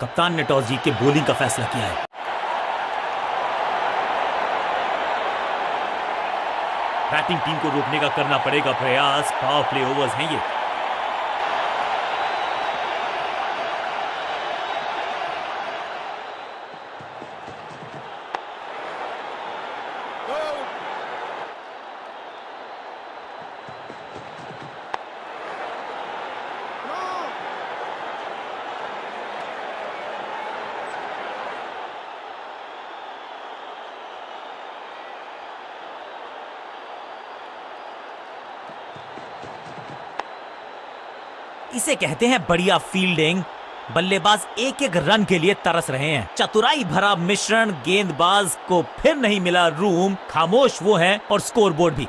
कप्तान ने टॉस जीत के बॉलिंग का फैसला किया है। बैटिंग टीम को रोकने का करना पड़ेगा प्रयास। पावर प्ले ओवर्स हैं ये। इसे कहते हैं बढ़िया फील्डिंग। बल्लेबाज एक एक रन के लिए तरस रहे हैं। चतुराई भरा मिश्रण। गेंदबाज को फिर नहीं मिला रूम। खामोश वो हैं और स्कोरबोर्ड भी।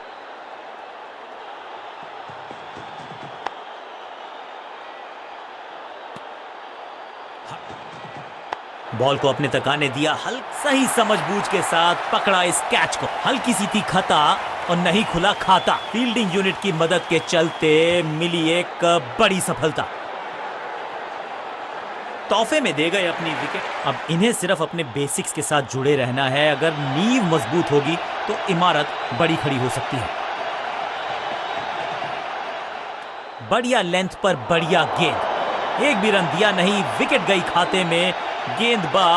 बॉल को अपने तक आने दिया। सही समझबूझ के साथ पकड़ा इस कैच को। हल्की सी थी खता और नहीं खुला खाता। फील्डिंग यूनिट की मदद के चलते मिली एक बड़ी सफलता। तोहफे में दे गए अपनी विकेट। अब इन्हें सिर्फ अपने बेसिक्स के साथ जुड़े रहना है। अगर नींव मजबूत होगी तो इमारत बड़ी खड़ी हो सकती है। बढ़िया लेंथ पर बढ़िया गेंद। एक भी रन दिया नहीं। विकेट गई खाते में। गेंदबाज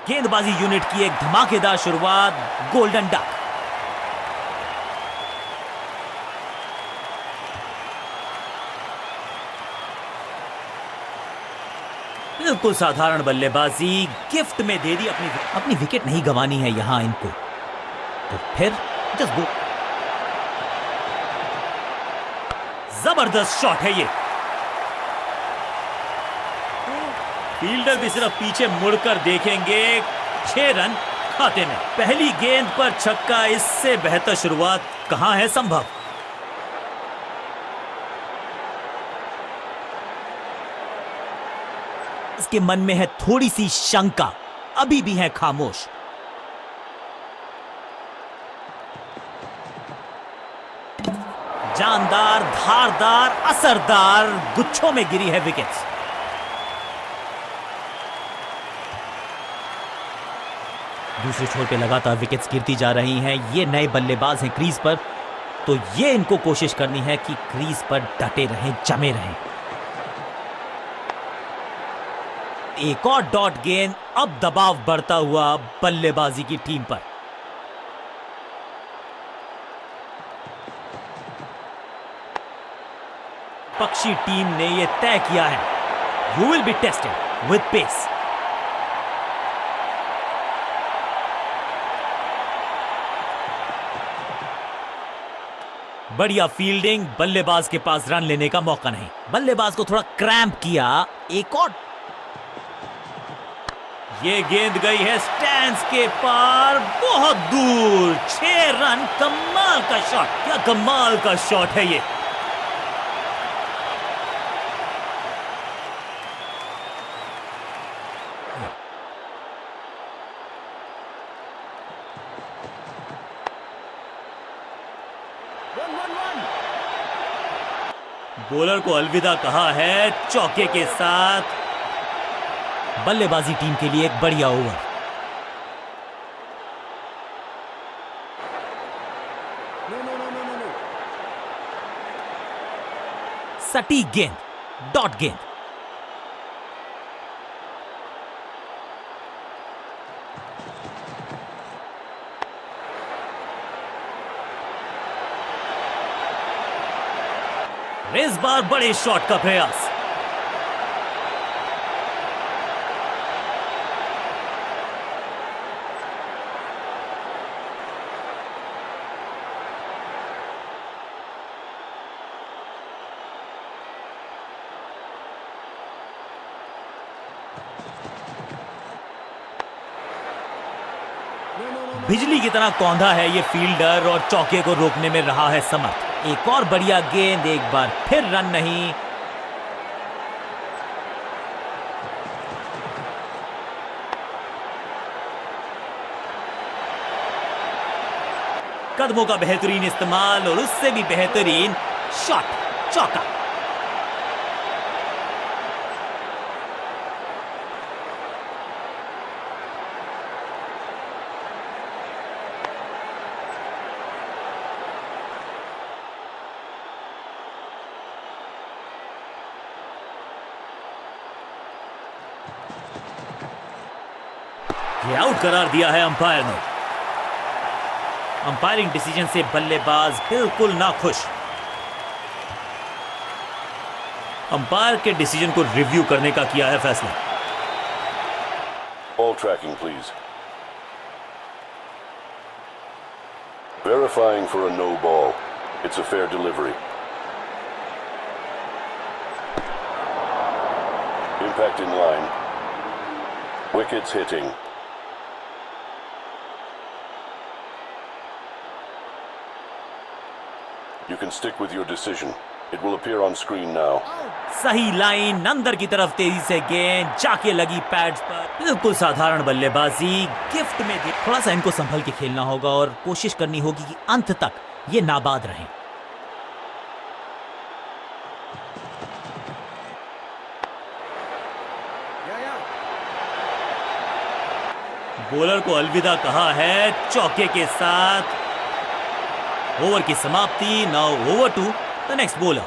गेंदबाजी यूनिट की एक धमाकेदार शुरुआत। Golden duck. बिल्कुल साधारण बल्लेबाजी। गिफ्ट में दे दी। अपनी विकेट नहीं गंवानी है यहां इनको। तो फिर जस्ट गो। जबरदस्त शॉट है ये। फील्डर भी सिर्फ पीछे मुड़कर देखेंगे। 6 रन खाते में। पहली गेंद पर छक्का। इससे बेहतर शुरुआत कहां है संभव। इसके मन में है थोड़ी सी शंका। अभी भी है खामोश। जानदार, धारदार, असरदार गुच्छों में गिरी है विकेट्स। दूसरे छोर पे लगातार विकेट्स गिरती जा रही हैं। ये नए बल्लेबाज हैं क्रीज पर, तो ये इनको कोशिश करनी है कि क्रीज पर डटे रहें, जमे रहें। एक और डॉट गेंद। अब दबाव बढ़ता हुआ बल्लेबाजी की टीम पर। पक्षी टीम ने यह तय किया है, you will be tested with pace. बढ़िया फील्डिंग। बल्लेबाज के पास रन लेने का मौका नहीं। बल्लेबाज को थोड़ा क्रैम्प किया। एक और। ये गेंद गई है स्टैंड्स के पार, बहुत दूर। 6 रन। कमाल का शॉट। क्या कमाल का शॉट है ये। बॉलर को अलविदा कहा है चौके के साथ। बल्लेबाजी टीम के लिए एक बढ़िया ओवर। सटीक गेंद। डॉट गेंद। इस बार बड़े शॉट का प्रयास। बिजली की तरह कौंधा है ये फील्डर और चौके को रोकने में रहा है समर्थ। एक और बढ़िया गेंद। एक बार फिर रन नहीं। कदमों का बेहतरीन इस्तेमाल और उससे भी बेहतरीन शॉट, चौका। ये आउट करार दिया है अंपायर ने। अंपायरिंग डिसीजन से बल्लेबाज बिल्कुल ना खुश। अंपायर के डिसीजन को रिव्यू करने का किया है फैसला। Ball tracking, please. Verifying for a no ball. It's a fair delivery. Impact in line. Wickets hitting. You can stick with your decision. It will appear on screen now. सही line, अंदर की तरफ तेजी से गेंद जाके लगी पैड्स पर। बिल्कुल साधारण बल्लेबाजी गिफ्ट में दी। थोड़ा सा इनको संभल के खेलना होगा और कोशिश करनी होगी कि अंत तक ये नाबाद रहें। बॉलर को अलविदा कहा है चौके के साथ। ओवर की समाप्ति। Now over to the next bowler.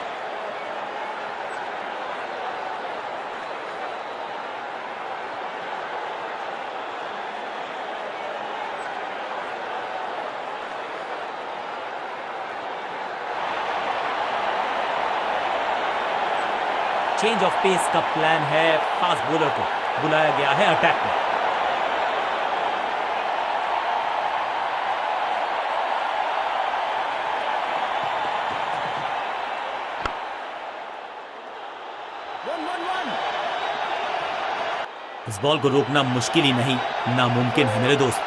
Change of pace का प्लान है। फास्ट बॉलर को बुलाया गया है अटैक में। इस बॉल को रोकना मुश्किल ही नहीं, नामुमकिन है मेरे दोस्त।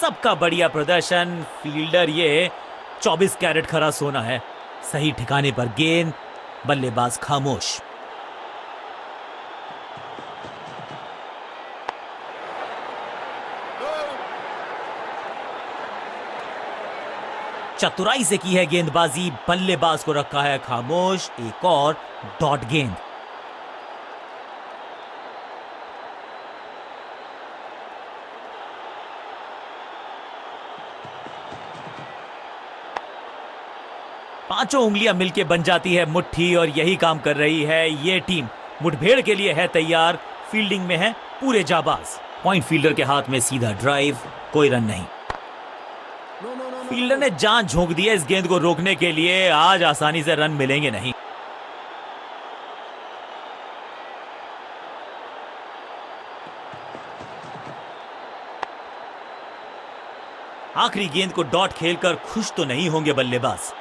सबका बढ़िया प्रदर्शन। फील्डर ये 24 कैरेट खरा सोना है। सही ठिकाने पर गेंद, बल्लेबाज खामोश। चतुराई से की है गेंदबाजी, बल्लेबाज को रखा है खामोश। एक और डॉट गेंद। पांचों उंगलियां मिलके बन जाती है मुट्ठी और यही काम कर रही है ये टीम। मुठभेड़ के लिए है तैयार। फील्डिंग में है पूरे जाबाज। पॉइंट फील्डर के हाथ में सीधा ड्राइव, कोई रन नहीं। फील्डर ने जान झोंक दी है इस गेंद को रोकने के लिए। आज आसानी से रन मिलेंगे नहीं। आखिरी गेंद को डॉट खेलकर खुश तो नहीं होंगे बल्लेबाज।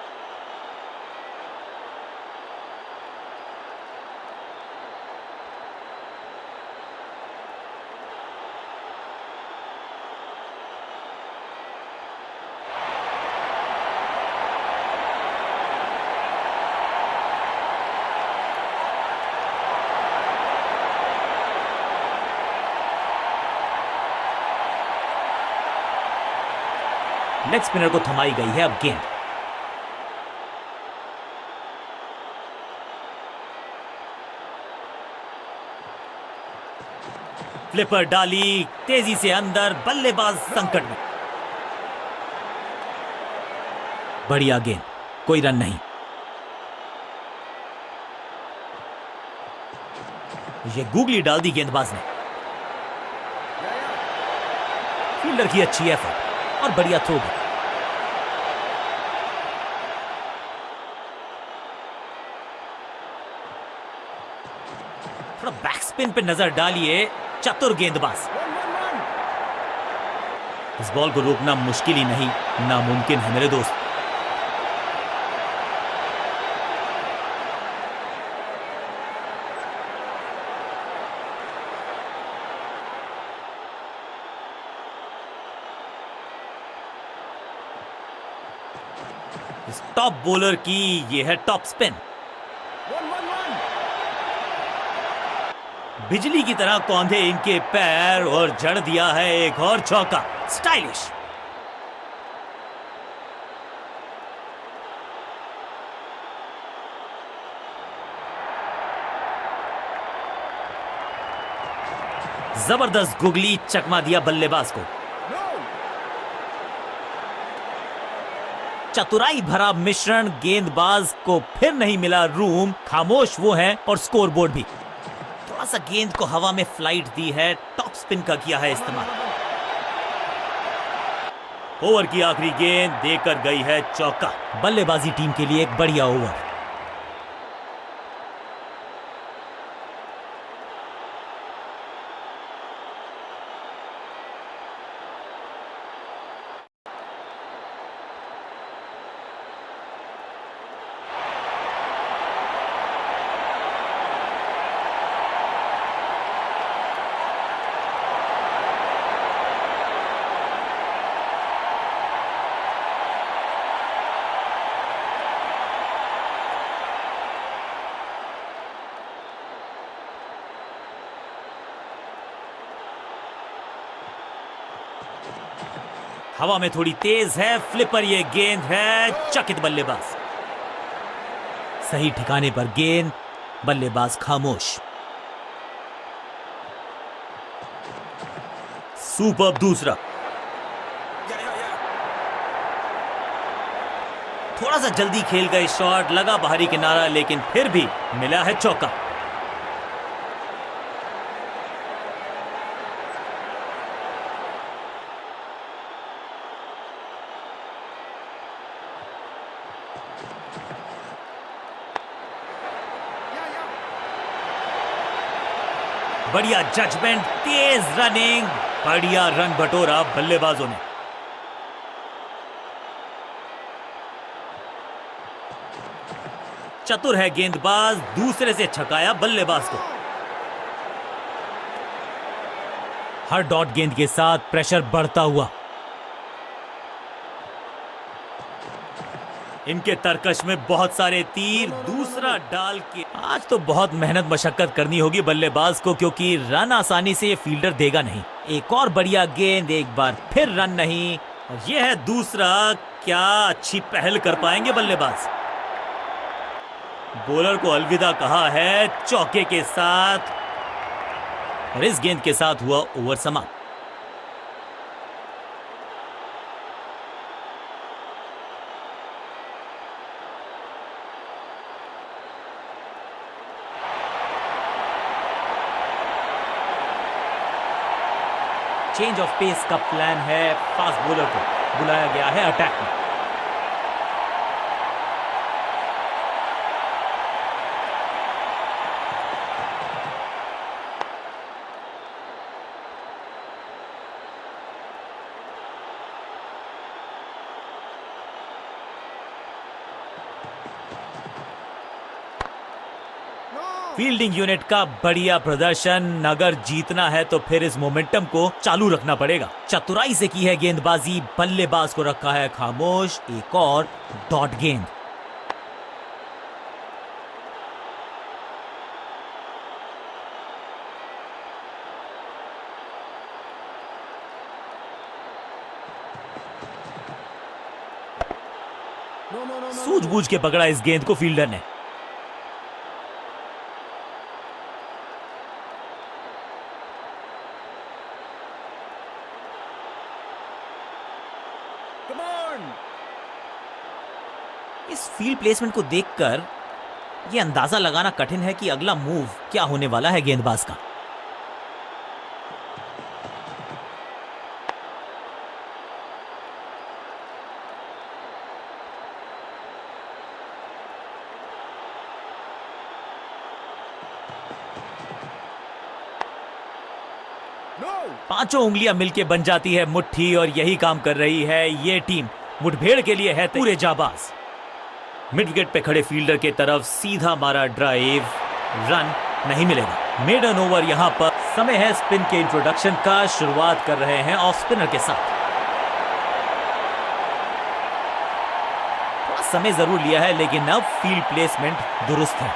लेग स्पिनर को थमाई गई है अब गेंद। फ्लिपर डाली, तेजी से अंदर, बल्लेबाज संकट में। बढ़िया गेंद, कोई रन नहीं। ये गूगली डाल दी गेंदबाज ने। फील्डर की अच्छी एफर्ट और बढ़िया थ्रो भी। थोड़ा बैक स्पिन पे नजर डालिए, चतुर गेंदबाज। इस बॉल को रोकना मुश्किल ही नहीं, नामुमकिन है मेरे दोस्त। इस टॉप बॉलर की ये है टॉप स्पिन। बिजली की तरह कौंधे इनके पैर और जड़ दिया है एक और चौका। स्टाइलिश। जबरदस्त गुगली चकमा दिया बल्लेबाज को। चतुराई भरा मिश्रण, गेंदबाज को फिर नहीं मिला रूम। खामोश वो है और स्कोरबोर्ड भी। थोड़ा सा गेंद को हवा में फ्लाइट दी है, टॉप स्पिन का किया है इस्तेमाल। ओवर की आखिरी गेंद देकर गई है चौका। बल्लेबाजी टीम के लिए एक बढ़िया ओवर। हवा में थोड़ी तेज है फ्लिपर, ये गेंद है। चकित बल्लेबाज। सही ठिकाने पर गेंद, बल्लेबाज खामोश। सुपर दूसरा। थोड़ा सा जल्दी खेल गए शॉट, लगा बाहरी किनारा, लेकिन फिर भी मिला है चौका। बढ़िया जजमेंट, तेज रनिंग, बढ़िया रन बटोरा बल्लेबाजों ने। चतुर है गेंदबाज, दूसरे से छकाया बल्लेबाज को। हर डॉट गेंद के साथ प्रेशर बढ़ता हुआ। इनके तरकश में बहुत सारे तीर, दूसरा डाल के। आज तो बहुत मेहनत मशक्कत करनी होगी बल्लेबाज को, क्योंकि रन आसानी से ये फील्डर देगा नहीं। एक और बढ़िया गेंद, एक बार फिर रन नहीं, और ये है दूसरा। क्या अच्छी पहल कर पाएंगे बल्लेबाज। बॉलर को अलविदा कहा है चौके के साथ, और इस गेंद के साथ हुआ ओवर समाप्त। चेंज ऑफ पेस का प्लान है। फास्ट बॉलर को बुलाया गया है अटैक में। फील्डिंग यूनिट का बढ़िया प्रदर्शन। अगर जीतना है तो फिर इस मोमेंटम को चालू रखना पड़ेगा। चतुराई से की है गेंदबाजी, बल्लेबाज को रखा है खामोश। एक और डॉट गेंद। सूझबूझ के पकड़ा इस गेंद को फील्डर ने। इस फील्ड प्लेसमेंट को देखकर यह अंदाजा लगाना कठिन है कि अगला मूव क्या होने वाला है गेंदबाज का। पांचों उंगलियां मिलके बन जाती है मुट्ठी, और यही काम कर रही है ये टीम। मुठभेड़ के लिए है पूरे जाबाज। मिड विकेट पे खड़े फील्डर के तरफ सीधा मारा ड्राइव, रन नहीं मिलेगा। मेडन ओवर यहां पर। समय है स्पिन के इंट्रोडक्शन का। शुरुआत कर रहे हैं ऑफ स्पिनर के साथ। थोड़ा समय जरूर लिया है, लेकिन अब फील्ड प्लेसमेंट दुरुस्त है।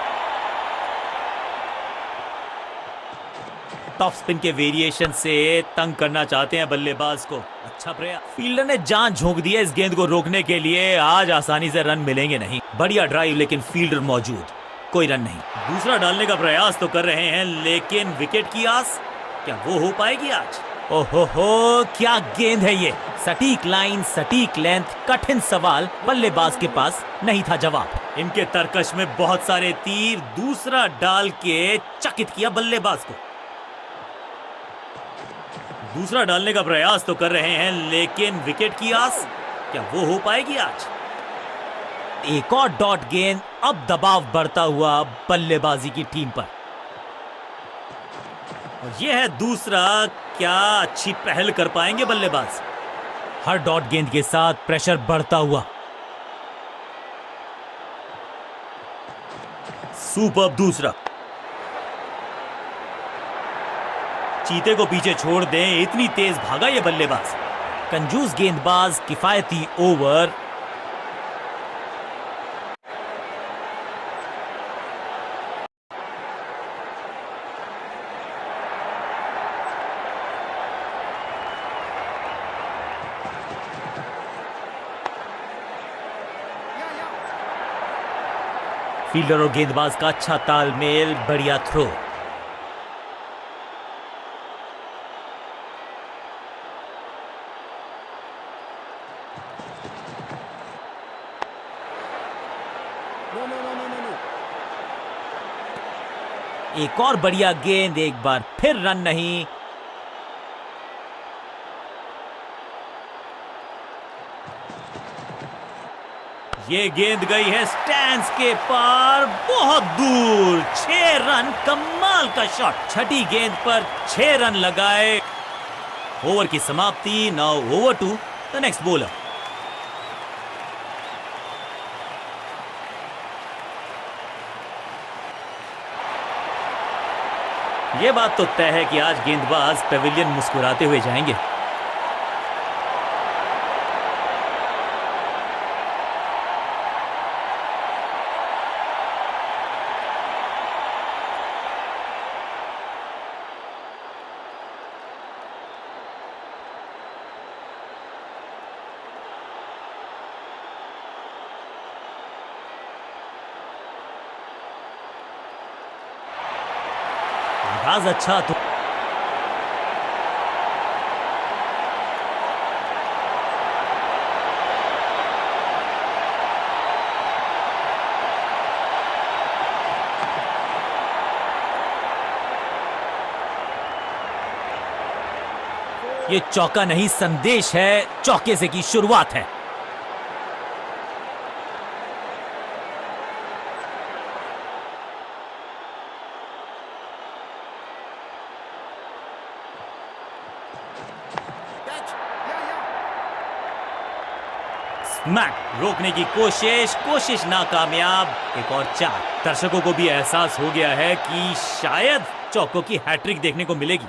टॉप स्पिन के वेरिएशन से तंग करना चाहते हैं बल्लेबाज को। अच्छा प्रयास, फील्डर ने जान झोंक दी है इस गेंद को रोकने के लिए। आज आसानी से रन मिलेंगे नहीं। बढ़िया ड्राइव, लेकिन फील्डर मौजूद, कोई रन नहीं। दूसरा डालने का प्रयास तो कर रहे हैं, लेकिन विकेट की आस, क्या वो हो पाएगी आज? ओहो हो, क्या गेंद है ये। सटीक लाइन, सटीक लेंथ, कठिन सवाल, बल्लेबाज के पास नहीं था जवाब। इनके तरकश में बहुत सारे तीर, दूसरा डाल के चकित किया बल्लेबाज को। दूसरा डालने का प्रयास तो कर रहे हैं, लेकिन विकेट की आस, क्या वो हो पाएगी आज? एक और डॉट गेंद, अब दबाव बढ़ता हुआ बल्लेबाजी की टीम पर। और यह है दूसरा, क्या अच्छी पहल कर पाएंगे बल्लेबाज? हर डॉट गेंद के साथ प्रेशर बढ़ता हुआ। सुपर्ब दूसरा। चीते को पीछे छोड़ दें, इतनी तेज भागा ये बल्लेबाज। कंजूस गेंदबाज, किफायती ओवर। फील्डर और गेंदबाज का अच्छा तालमेल, बढ़िया थ्रो। एक और बढ़िया गेंद, एक बार फिर रन नहीं। ये गेंद गई है स्टैंड्स के पार, बहुत दूर। 6 रन, कमाल का शॉट। छठी गेंद पर 6 रन लगाए। ओवर की समाप्ति। Now over to the next bowler. ये बात तो तय है कि आज गेंदबाज पेविलियन मुस्कुराते हुए जाएंगे। आगाज अच्छा तो ये चौका नहीं, संदेश है, चौके से की शुरुआत है। स्मैक, रोकने की कोशिश नाकामयाब। एक और 4। दर्शकों को भी एहसास हो गया है कि शायद चौकों की हैट्रिक देखने को मिलेगी।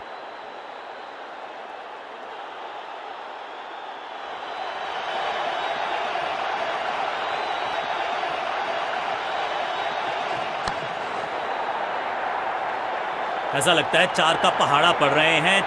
ऐसा लगता है 4 का पहाड़ा पड़ रहे हैं।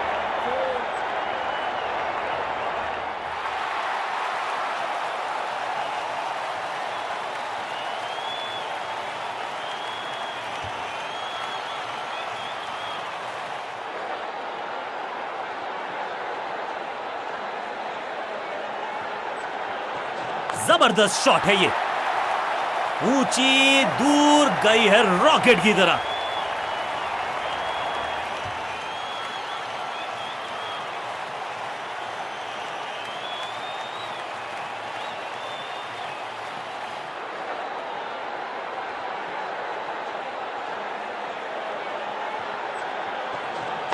जबरदस्त शॉट है ये, ऊंची दूर गई है रॉकेट की तरह।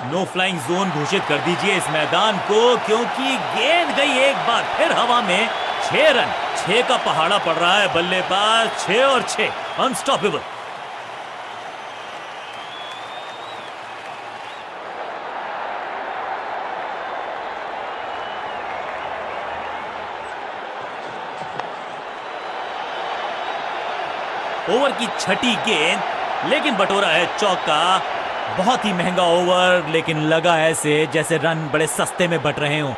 नो फ्लाइंग जोन घोषित कर दीजिए इस मैदान को, क्योंकि गेंद गई एक बार फिर हवा में। 6 रन, 6 का पहाड़ा पड़ रहा है बल्लेबाज। 6 और 6, अनस्टॉपेबल। ओवर की छठी गेंद, लेकिन बटोरा है चौका। बहुत ही महंगा ओवर, लेकिन लगा ऐसे जैसे रन बड़े सस्ते में बट रहे हों।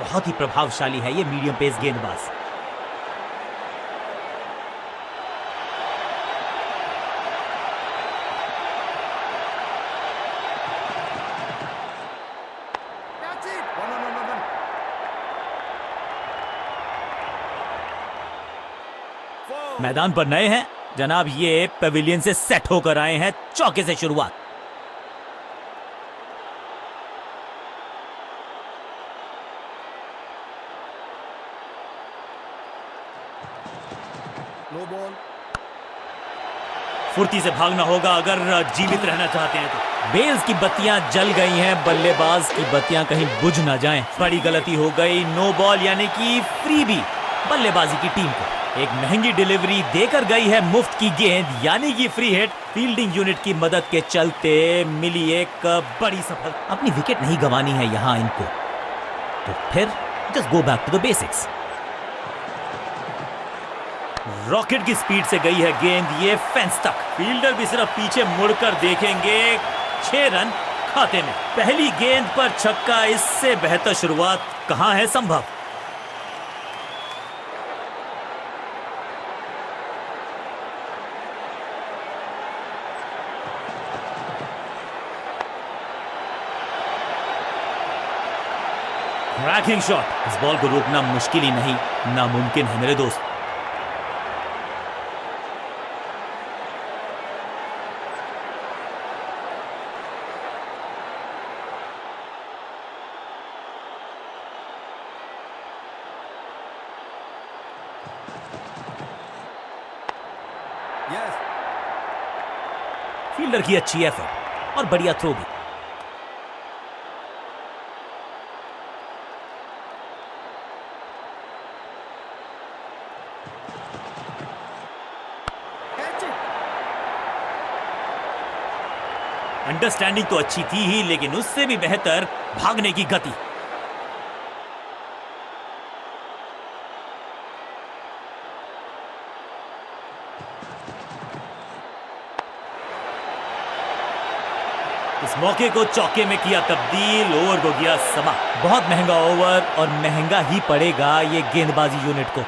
बहुत ही प्रभावशाली है ये मीडियम पेस गेंदबाज। मैदान पर नए हैं जनाब, ये पेविलियन से सेट होकर आए हैं। चौके से शुरुआत। No ball. फुर्ती से भागना होगा अगर जीवित रहना चाहते हैं तो। बेल्स की बत्तियां जल गई हैं, बल्लेबाज की बत्तियां कहीं बुझ ना जाएं। बड़ी गलती हो गई। नो बॉल यानी कि फ्री भी बल्लेबाजी की टीम को। एक महंगी डिलीवरी देकर गई है मुफ्त की गेंद, यानी कि फ्री हिट। फील्डिंग यूनिट की मदद के चलते मिली एक बड़ी सफलता। अपनी विकेट नहीं गंवानी है यहां इनको, तो फिर just go back to the basics. Rocket की स्पीड से गई है गेंद ये फेंस तक। फील्डर भी सिर्फ पीछे मुड़कर देखेंगे। 6 रन खाते में। पहली गेंद पर छक्का, इससे बेहतर शुरुआत कहां है संभव। Cracking shot. इस बॉल को रोकना मुश्किल ही नहीं, नामुमकिन है मेरे दोस्त। यस। फील्डर की अच्छी एफर्ट और बढ़िया थ्रो भी। अंडरस्टैंडिंग तो अच्छी थी ही, लेकिन उससे भी बेहतर भागने की गति। इस मौके को चौके में किया तब्दील। ओवर को गया समा। बहुत महंगा ओवर और महंगा ही पड़ेगा ये गेंदबाजी यूनिट को।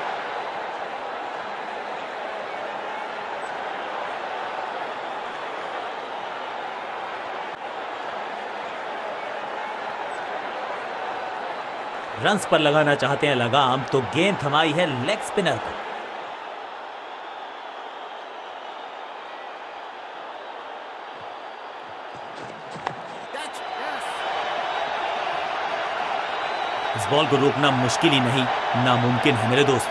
रन्स पर लगाना चाहते हैं लगाम, तो गेंद थमाई है लेग स्पिनर को। इस बॉल को रोकना मुश्किल ही नहीं, नामुमकिन है मेरे दोस्त।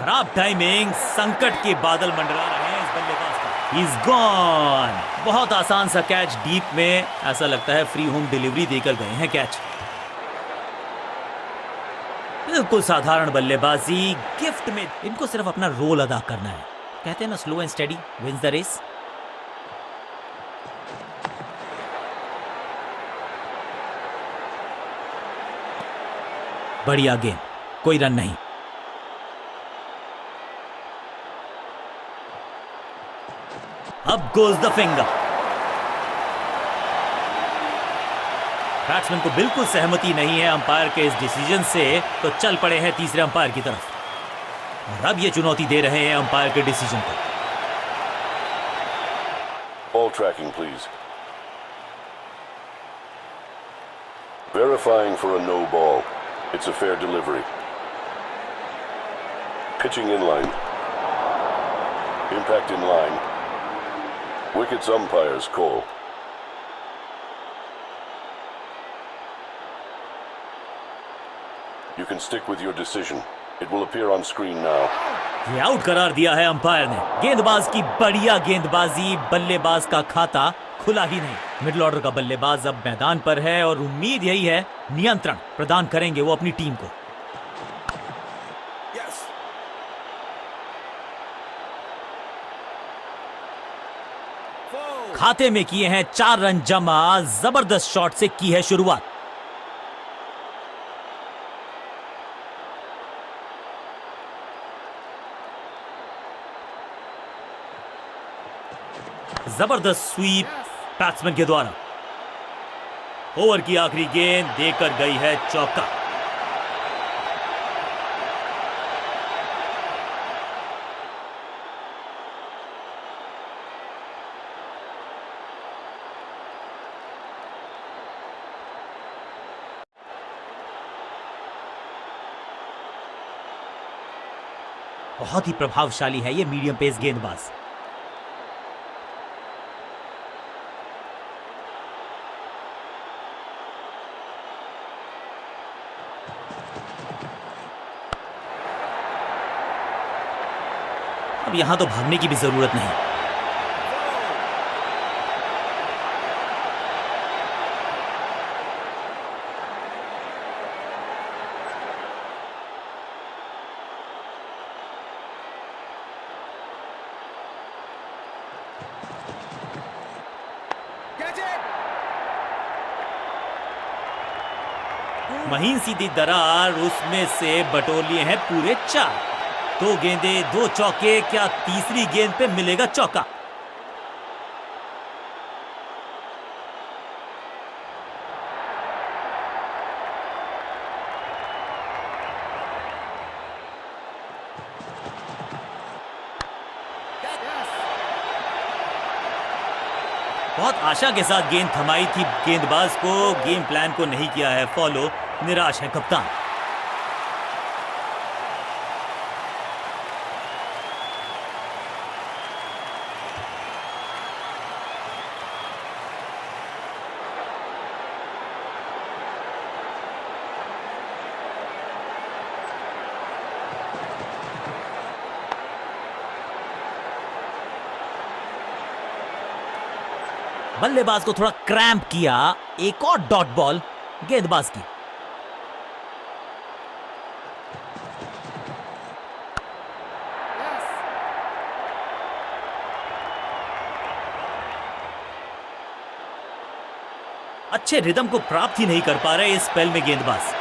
खराब टाइमिंग। संकट के बादल मंडरा रहे हैं इस बल्लेबाज का। He's gone। बहुत आसान सा कैच डीप में। ऐसा लगता है फ्री होम डिलीवरी देकर गए हैं कैच। बिल्कुल साधारण बल्लेबाजी। गिफ्ट में इनको सिर्फ अपना रोल अदा करना है। कहते हैं ना, slow and steady wins the race. बढ़िया गेंद, कोई रन नहीं। अब गोज द फिंगर। बैट्समैन को बिल्कुल सहमति नहीं है अंपायर के इस डिसीजन से, तो चल पड़े हैं तीसरे अंपायर की तरफ। और अब ये चुनौती दे रहे हैं अंपायर के डिसीजन को। Ball tracking, please. Verifying for a no ball. It's a fair delivery. Pitching in line. Impact in line. Wickets umpire's call. You can stick with your decision. It will appear on screen now. ये out करार दिया है umpire ने। गेंदबाज की बढ़िया गेंदबाजी, बल्लेबाज का खाता खुला ही नहीं। मिडिल ऑर्डर का बल्लेबाज अब मैदान पर है और उम्मीद यही है नियंत्रण प्रदान करेंगे वो अपनी टीम को। खाते में किए हैं 4 रन जमा। जबरदस्त शॉट से की है शुरुआत। जबरदस्त स्वीप बैट्समैन के द्वारा। ओवर की आखिरी गेंद देकर गई है चौका। बहुत ही प्रभावशाली है ये मीडियम पेस गेंदबाज। अब यहां तो भागने की भी जरूरत नहीं। महीन सीधी दरार, उसमें से बटोर लिए हैं पूरे 4। 2 गेंदे 2 चौके, क्या तीसरी गेंद पे मिलेगा चौका? बहुत आशा के साथ गेंद थमाई थी गेंदबाज को, गेम प्लान को नहीं किया है फॉलो। निराश है कप्तान। बल्लेबाज को थोड़ा क्रैम्प किया। एक और डॉट बॉल गेंदबाज की। अच्छे रिदम को प्राप्त ही नहीं कर पा रहे इस स्पेल में गेंदबाज।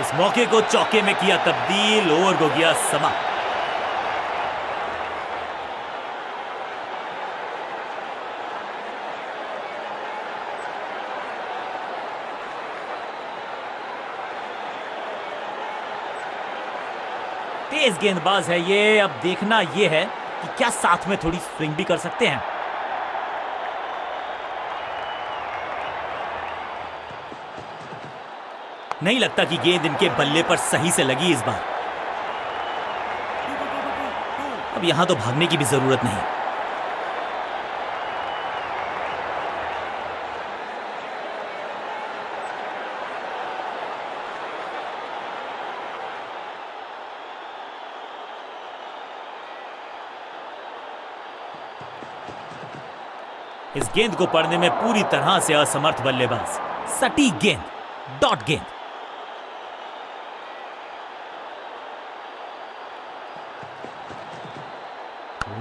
इस मौके को चौके में किया तब्दील। ओवर को किया समाप्त। तेज गेंदबाज है ये। अब देखना ये है कि क्या साथ में थोड़ी स्विंग भी कर सकते हैं। नहीं लगता कि गेंद इनके बल्ले पर सही से लगी इस बार। अब यहां तो भागने की भी जरूरत नहीं। इस गेंद को पढ़ने में पूरी तरह से असमर्थ बल्लेबाज। सटीक गेंद, डॉट गेंद।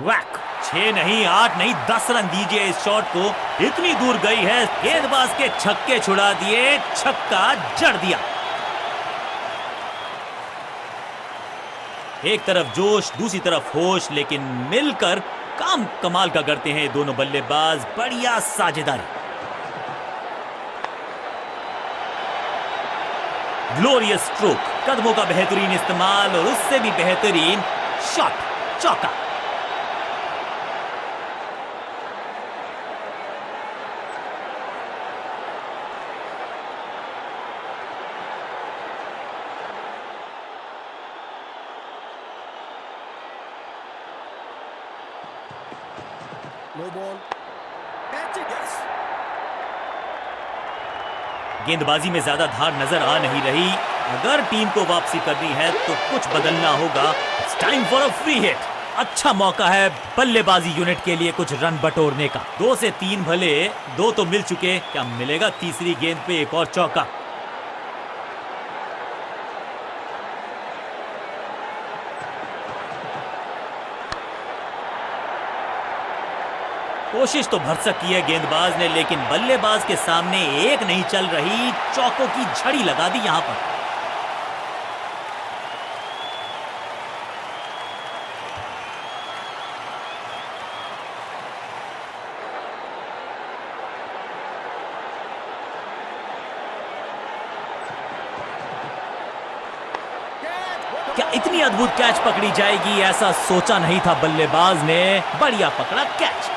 वैक। 6 नहीं, 8 नहीं, 10 रन दीजिए इस शॉट को। इतनी दूर गई है। गेंदबाज के छक्के छुड़ा दिए, छक्का जड़ दिया। एक तरफ जोश, दूसरी तरफ होश, लेकिन मिलकर काम कमाल का करते हैं दोनों बल्लेबाज। बढ़िया साझेदारी। ग्लोरियस स्ट्रोक, कदमों का बेहतरीन इस्तेमाल और उससे भी बेहतरीन शॉट, चौका। No ball. Catch it. Yes. गेंदबाजी में ज्यादा धार नजर आ नहीं रही। अगर टीम को वापसी करनी है तो कुछ बदलना होगा। It's time for a free hit. अच्छा मौका है बल्लेबाजी यूनिट के लिए कुछ रन बटोरने का। 2 से 3 भले, 2 तो मिल चुके, क्या मिलेगा तीसरी गेंद पे एक और चौका? कोशिश तो भरसक की है गेंदबाज ने, लेकिन बल्लेबाज के सामने एक नहीं चल रही। चौकों की झड़ी लगा दी यहां पर। क्या इतनी अद्भुत कैच पकड़ी जाएगी, ऐसा सोचा नहीं था बल्लेबाज ने। बढ़िया पकड़ा कैच।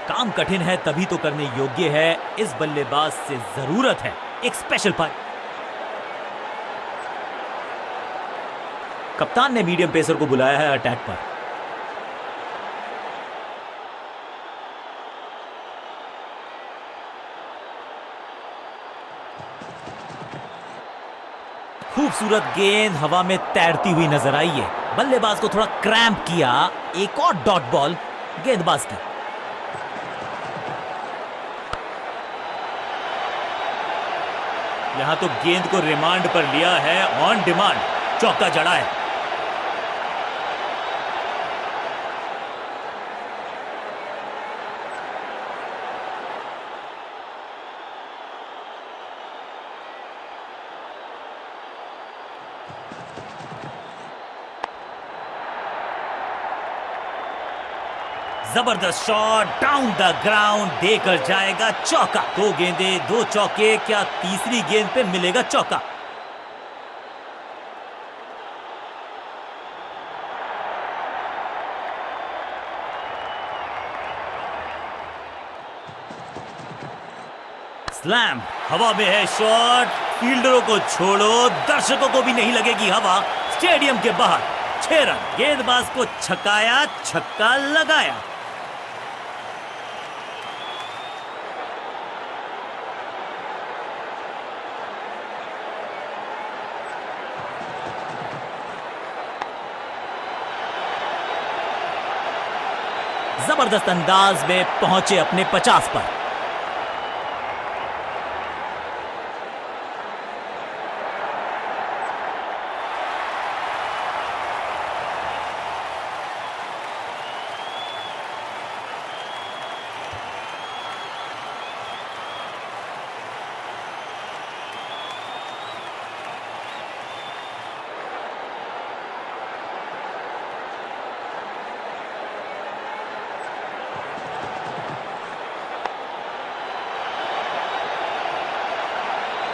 काम कठिन है तभी तो करने योग्य है। इस बल्लेबाज से जरूरत है एक स्पेशल पाई। कप्तान ने मीडियम पेसर को बुलाया है अटैक पर। खूबसूरत गेंद हवा में तैरती हुई नजर आई है। बल्लेबाज को थोड़ा क्रैम्प किया। एक और डॉट बॉल गेंदबाज की। यहां तो गेंद को रिमांड पर लिया है, ऑन डिमांड चौका जड़ा है। जबरदस्त शॉट डाउन द ग्राउंड, देकर जाएगा चौका। 2 गेंदे 2 चौके, क्या तीसरी गेंद पे मिलेगा चौका? स्लैम, हवा में है शॉट। फील्डरों को छोड़ो, दर्शकों को भी नहीं लगेगी हवा। स्टेडियम के बाहर 6 रन। गेंदबाज को छकाया, छक्का लगाया। जबरदस्त अंदाज में पहुंचे अपने 50 पर।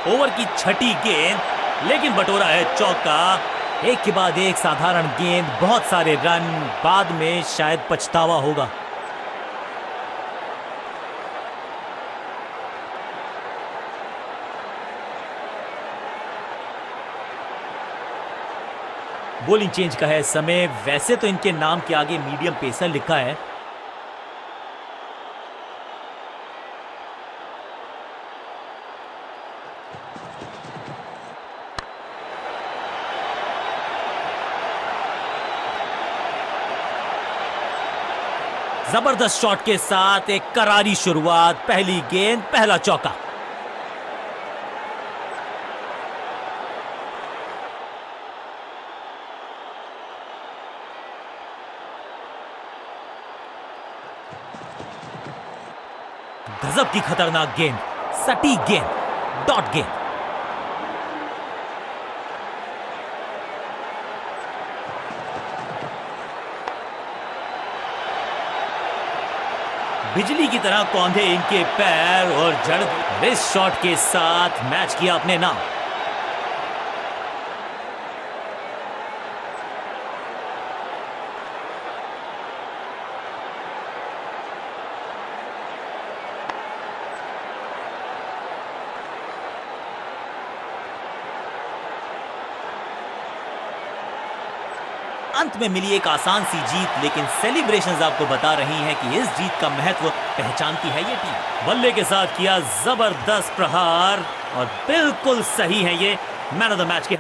ओवर की छठी गेंद, लेकिन बटोरा है चौका। एक के बाद एक साधारण गेंद, बहुत सारे रन, बाद में शायद पछतावा होगा। बॉलिंग चेंज का है समय। वैसे तो इनके नाम के आगे मीडियम पेसर लिखा है। जबरदस्त शॉट के साथ एक करारी शुरुआत। पहली गेंद पहला चौका। गजब की खतरनाक गेंद, सटीक गेंद, डॉट गेंद। बिजली की तरह कौंधे इनके पैर और जड़। इस शॉट के साथ मैच किया अपने नाम। अंत में मिली एक आसान सी जीत, लेकिन सेलिब्रेशंस आपको बता रही हैं कि इस जीत का महत्व पहचानती है ये टीम। बल्ले के साथ किया जबरदस्त प्रहार और बिल्कुल सही है ये मैन ऑफ द मैच के